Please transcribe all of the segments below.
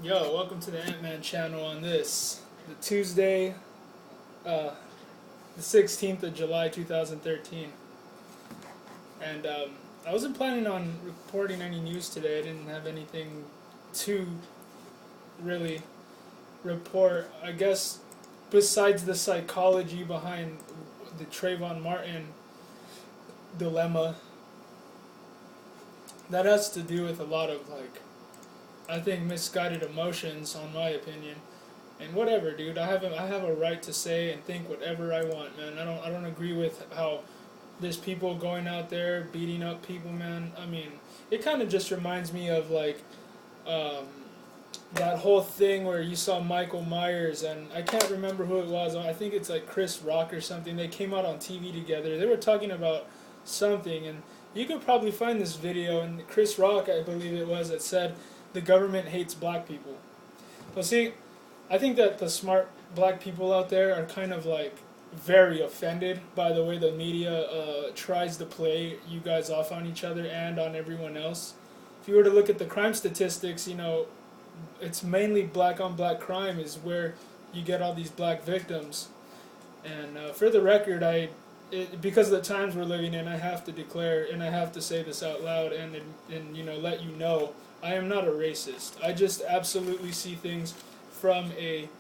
Yo, welcome to the Ant-Man channel on this, the Tuesday, the 16th of July 2013. And I wasn't planning on reporting any news today. I didn't have anything to really report. I guess besides the psychology behind the Trayvon Martin dilemma, that has to do with a lot of, I think, misguided emotions, on my opinion. And whatever, dude. I have a right to say and think whatever I want, man. I don't agree with how there's people going out there beating up people, man. I mean, it kind of just reminds me of um, that whole thing where you saw Michael Myers, and I can't remember who it was. I think it's like Chris Rock or something. They came out on TV together. They were talking about something, and you could probably find this video. And Chris Rock, I believe it was, that said the government hates black people. Well, see, I think that the smart black people out there are kind of very offended by the way the media tries to play you guys off on each other and on everyone else. If you were to look at the crime statistics, it's mainly black on black crime is where you get all these black victims. And for the record, because of the times we're living in, I have to declare and I have to say this out loud and let you know I am not a racist. I just absolutely see things from a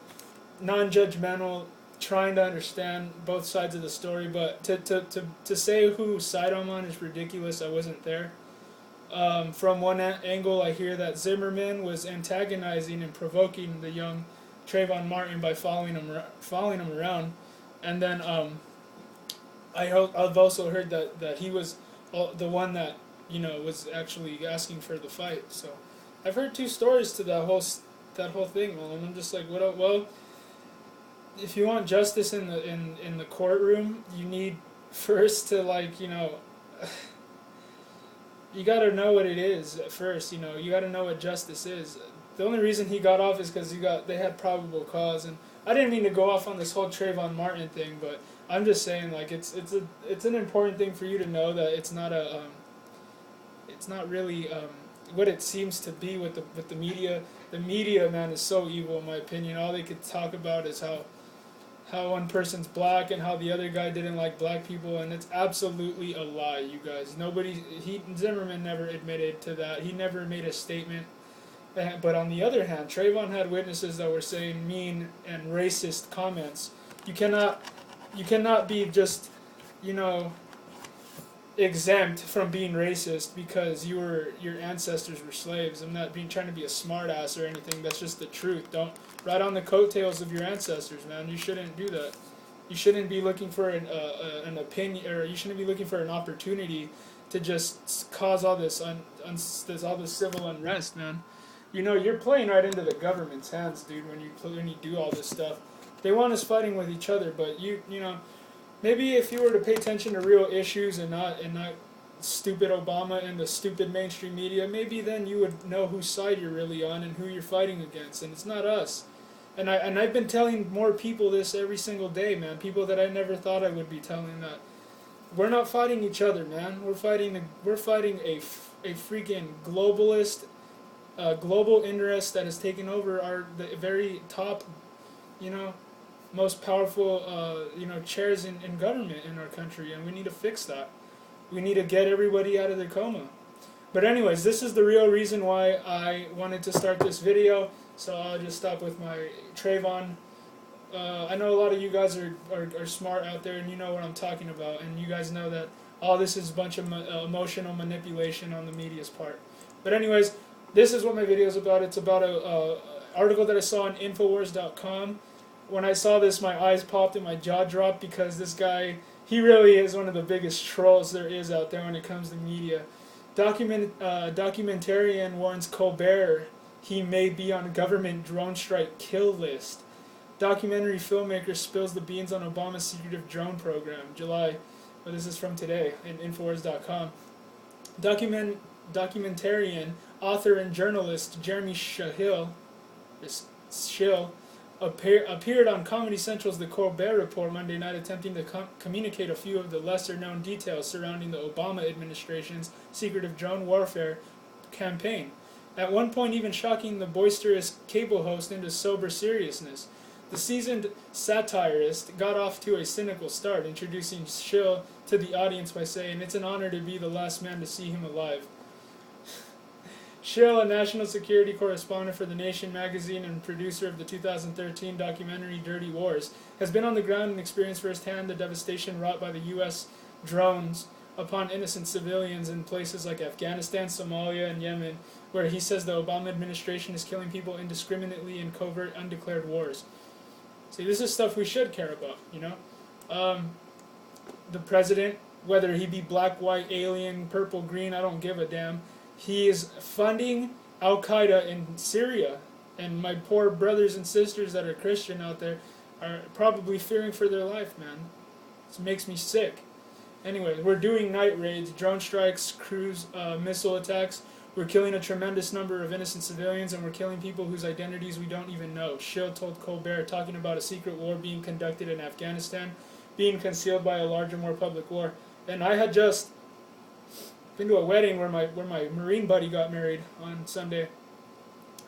non-judgmental, trying to understand both sides of the story. But to say whose side I'm on is ridiculous. I wasn't there. From one angle, I hear that Zimmerman was antagonizing and provoking the young Trayvon Martin by following him around, and then I've also heard that he was the one that was actually asking for the fight. So I've heard two stories to that whole thing, man. And I'm just like, what up? Well, if you want justice in the courtroom, you need first to you got to know what it is at first. You got to know what justice is. The only reason he got off is because they had probable cause. And I didn't mean to go off on this whole Trayvon Martin thing, but I'm just saying, it's an important thing for you to know that it's not really what it seems to be with the media. The media, man, is so evil in my opinion. All they could talk about is how one person's black and how the other guy didn't like black people, and it's absolutely a lie, you guys. Zimmerman never admitted to that. He never made a statement. But on the other hand, Trayvon had witnesses that were saying mean and racist comments. You cannot be just, exempt from being racist because your ancestors were slaves. I'm not trying to be a smart ass or anything. That's just the truth. Don't ride on the coattails of your ancestors, man. You shouldn't do that. You shouldn't be looking for an opinion, or you shouldn't be looking for an opportunity to just cause all this all this civil unrest, man. You're playing right into the government's hands, dude. When you do all this stuff, they want us fighting with each other, but maybe if you were to pay attention to real issues and not stupid Obama and the stupid mainstream media, maybe then you would know whose side you're really on and who you're fighting against, and it's not us. And I've been telling more people this every single day, man. People that I never thought I would be telling that. We're not fighting each other, man. We're fighting a freaking globalist, global interest that has taken over the very top, most powerful, chairs in government in our country, and we need to fix that. We need to get everybody out of their coma. But anyways, this is the real reason why I wanted to start this video, so I'll just stop with my Trayvon. I know a lot of you guys are smart out there, and you know what I'm talking about, and you guys know that all this is a bunch of emotional manipulation on the media's part. But anyways, this is what my video is about. It's about a article that I saw on Infowars.com. When I saw this, my eyes popped and my jaw dropped because this guy, he really is one of the biggest trolls there is out there when it comes to media. Documentarian warns Colbert he may be on government drone strike kill list. Documentary filmmaker spills the beans on Obama's secretive drone program. July. Well, this is from today in Infowars.com. Documentarian author and journalist Jeremy Schill appeared on Comedy Central's The Colbert Report Monday night, attempting to communicate a few of the lesser-known details surrounding the Obama administration's secretive drone warfare campaign. at one point even shocking the boisterous cable host into sober seriousness. The seasoned satirist got off to a cynical start, introducing Schill to the audience by saying, "It's an honor to be the last man to see him alive." Schill, a national security correspondent for The Nation magazine and producer of the 2013 documentary Dirty Wars, has been on the ground and experienced firsthand the devastation wrought by the U.S. drones upon innocent civilians in places like Afghanistan, Somalia, and Yemen, where he says the Obama administration is killing people indiscriminately in covert, undeclared wars. See, this is stuff we should care about, you know? The president, whether he be black, white, alien, purple, green, I don't give a damn, he is funding Al-Qaeda in Syria. And my poor brothers and sisters that are Christian out there are probably fearing for their life, man. This makes me sick. Anyway, we're doing night raids, drone strikes, cruise missile attacks. We're killing a tremendous number of innocent civilians, and we're killing people whose identities we don't even know. Schill told Colbert, talking about a secret war being conducted in Afghanistan, being concealed by a larger, more public war. And I had just been to a wedding where my Marine buddy got married on Sunday,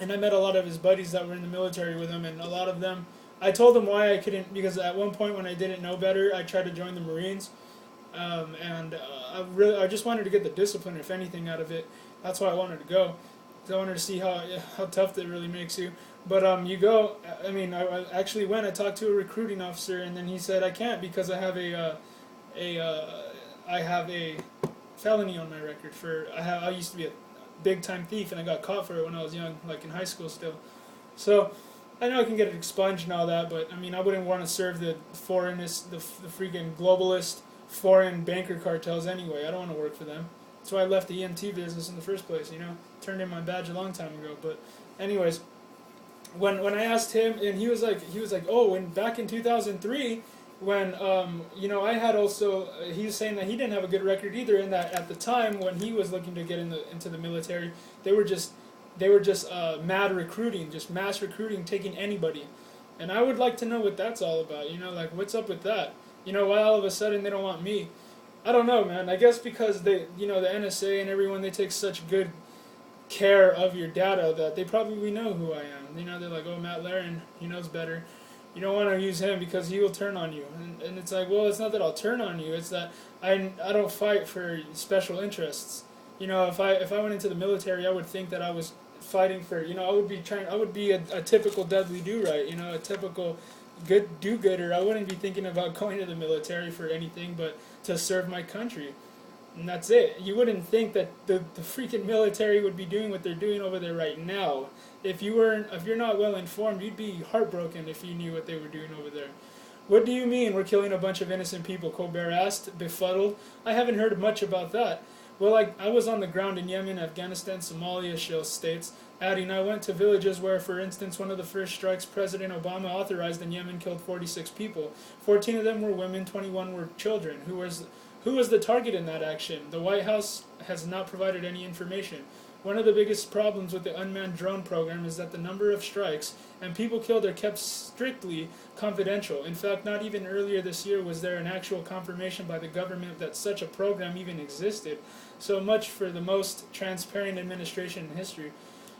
and I met a lot of his buddies that were in the military with him, and a lot of them, I told them why I couldn't, because at one point when I didn't know better, I tried to join the Marines, I just wanted to get the discipline, if anything, out of it. That's why I wanted to go, because I wanted to see how tough it really makes you. But you go. I mean, I actually went. I talked to a recruiting officer, and then he said I can't because I have a felony on my record for I used to be a big time thief, and I got caught for it when I was young, like in high school still. So I know I can get it expunged and all that, but I mean I wouldn't want to serve the foreignist, the freaking globalist foreign banker cartels anyway. I don't want to work for them. That's why I left the EMT business in the first place, you know. Turned in my badge a long time ago. But anyways, when I asked him, and he was like, oh, and back in 2003, when you know, I had also, he was saying that he didn't have a good record either, and that at the time when he was looking to get into the military, they were just mad recruiting, just mass recruiting, taking anybody. And I would like to know what that's all about, you know, like what's up with that? You know, why all of a sudden they don't want me? I don't know, man. I guess because they, you know, the NSA and everyone, they take such good care of your data that they probably know who I am. You know, they're like, oh, Matt Laren, he knows better. You don't want to use him because he will turn on you. And it's like, well, it's not that I'll turn on you. It's that I don't fight for special interests. You know, if I went into the military, I would think that I was fighting for, you know, I would be a typical Dudley Do-Right, you know, a typical good do-gooder. I wouldn't be thinking about going to the military for anything but to serve my country, and that's it. You wouldn't think that the freaking military would be doing what they're doing over there right now. If you're not well informed, you'd be heartbroken if you knew what they were doing over there. What do you mean we're killing a bunch of innocent people? Colbert asked, befuddled. I haven't heard much about that. Well, I was on the ground in Yemen, Afghanistan, Somalia, Schill states, adding, I went to villages where, for instance, one of the first strikes President Obama authorized in Yemen killed 46 people. 14 of them were women, 21 were children. Who was the target in that action? The White House has not provided any information. One of the biggest problems with the unmanned drone program is that the number of strikes and people killed are kept strictly confidential. In fact, not even earlier this year was there an actual confirmation by the government that such a program even existed. So much for the most transparent administration in history.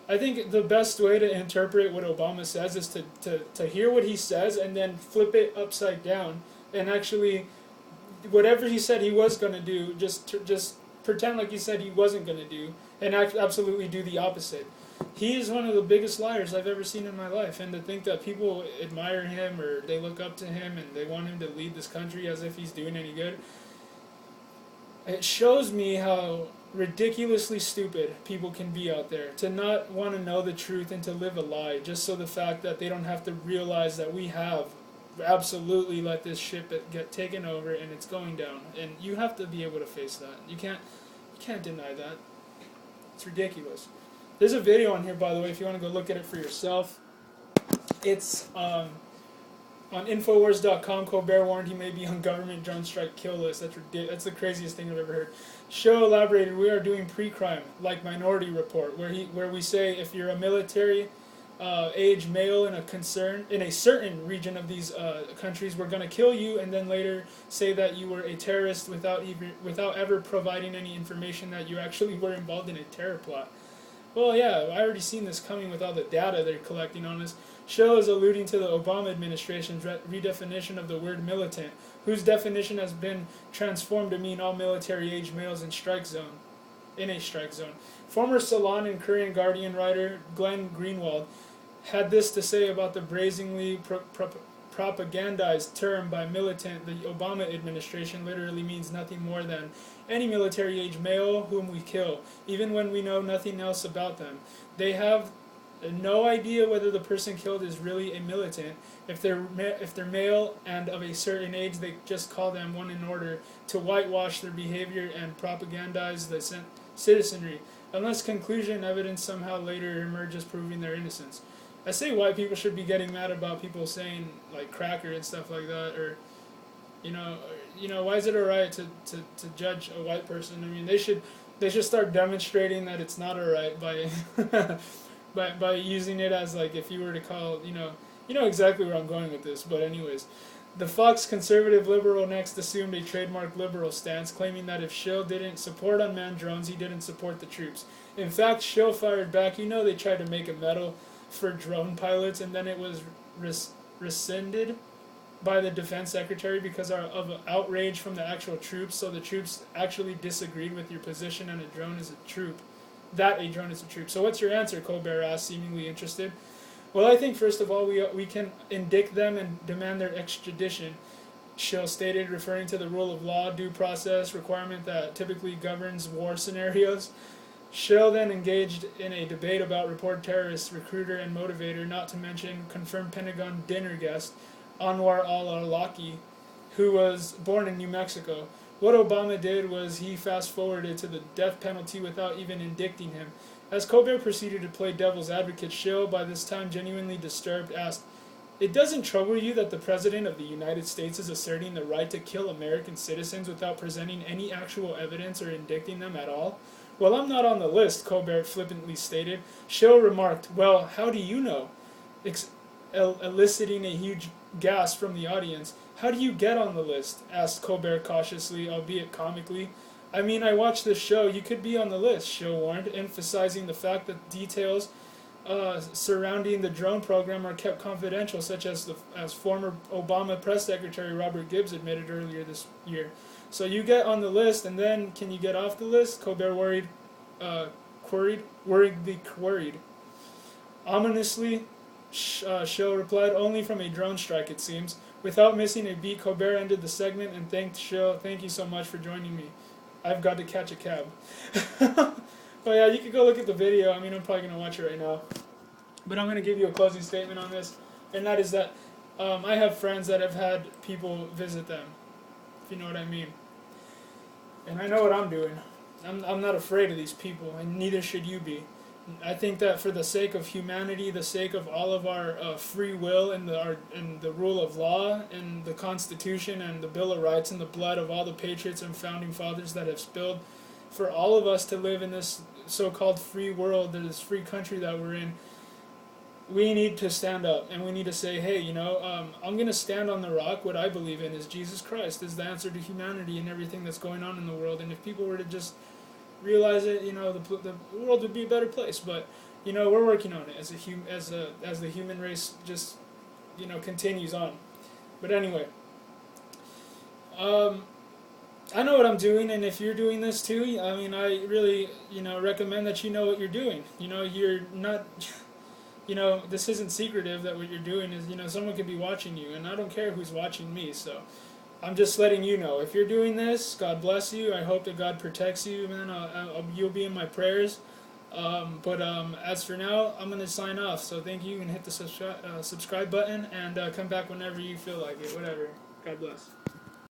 I think the best way to interpret what Obama says is to hear what he says and then flip it upside down and actually, whatever he said he was going to do, just pretend like he said he wasn't going to do and absolutely do the opposite. He is one of the biggest liars I've ever seen in my life, and to think that people admire him or they look up to him and they want him to lead this country as if he's doing any good, it shows me how ridiculously stupid people can be out there, to not want to know the truth and to live a lie just so the fact that they don't have to realize that we have absolutely let this ship get taken over and it's going down, and you have to be able to face that. You can't deny that. It's ridiculous. There's a video on here, by the way, if you want to go look at it for yourself. It's on Infowars.com. Colbert warned he may be on government drone strike kill list. That's ridiculous. That's the craziest thing I've ever heard. Show elaborated, we are doing pre-crime, like Minority Report, where we say if you're a military age male in a certain region of these countries, we're going to kill you, and then later say that you were a terrorist without ever providing any information that you actually were involved in a terror plot. Well, yeah, I already seen this coming with all the data they're collecting on us. Schill is alluding to the Obama administration's redefinition of the word militant, whose definition has been transformed to mean all military-age males in a strike zone. Former Salon and Korean Guardian writer Glenn Greenwald had this to say about the brazenly propagandized term by militant. The Obama administration literally means nothing more than any military-age male whom we kill, even when we know nothing else about them. They have no idea whether the person killed is really a militant. If they're male and of a certain age, they just call them one in order to whitewash their behavior and propagandize the citizenry, unless conclusion evidence somehow later emerges proving their innocence. I say white people should be getting mad about people saying like cracker and stuff like that, or why is it alright to judge a white person? I mean, they should start demonstrating that it's not alright by by using it as like if you were to call you know exactly where I'm going with this. But anyways, the Fox conservative liberal next assumed a trademark liberal stance, claiming that if Schill didn't support unmanned drones, he didn't support the troops. In fact, Schill fired back. They tried to make a medal for drone pilots, and then it was rescinded by the defense secretary because of outrage from the actual troops. So the troops actually disagreed with your position, and a drone is a troop. So what's your answer? Colbert asked, seemingly interested. Well, I think first of all we can indict them and demand their extradition, Schill stated, referring to the rule of law due process requirement that typically governs war scenarios. Schill then engaged in a debate about reported terrorist recruiter and motivator, not to mention confirmed Pentagon dinner guest Anwar al-Awlaki, who was born in New Mexico. What Obama did was he fast-forwarded to the death penalty without even indicting him. As Colbert proceeded to play devil's advocate, Schill, by this time genuinely disturbed, asked, "It doesn't trouble you that the President of the United States is asserting the right to kill American citizens without presenting any actual evidence or indicting them at all?" "Well, I'm not on the list," Colbert flippantly stated. Schill remarked, "Well, how do you know?" Eliciting a huge gasp from the audience. "How do you get on the list?" asked Colbert cautiously, albeit comically. "I mean, I watched this show. You could be on the list," Schill warned, emphasizing the fact that details surrounding the drone program are kept confidential, such as former Obama press secretary Robert Gibbs admitted earlier this year. "So you get on the list, and then can you get off the list?" Colbert worriedly queried. Ominously, Schill replied, "Only from a drone strike, it seems." Without missing a beat, Colbert ended the segment and thanked Schill. "Thank you so much for joining me. I've got to catch a cab." But yeah, you could go look at the video. I mean, I'm probably going to watch it right now. But I'm going to give you a closing statement on this, and that is that I have friends that have had people visit them, if you know what I mean. And I know what I'm doing. I'm not afraid of these people, and neither should you be. I think that for the sake of humanity, the sake of all of our free will and the rule of law and the Constitution and the Bill of Rights and the blood of all the patriots and founding fathers that have spilled for all of us to live in this so-called free world, this free country that we're in, we need to stand up and we need to say, hey, I'm going to stand on the rock. What I believe in is Jesus Christ is the answer to humanity and everything that's going on in the world. And if people were to just realize it, the world would be a better place. But we're working on it as the human race just continues on. But anyway, I know what I'm doing, and if you're doing this too, I mean, I really recommend that you know what you're doing. You're not. This isn't secretive. That what you're doing is someone could be watching you, and I don't care who's watching me. So I'm just letting you know. If you're doing this, God bless you. I hope that God protects you, man. You'll be in my prayers. But as for now, I'm going to sign off. So thank you, and hit the subscribe button, and come back whenever you feel like it. Whatever. God bless.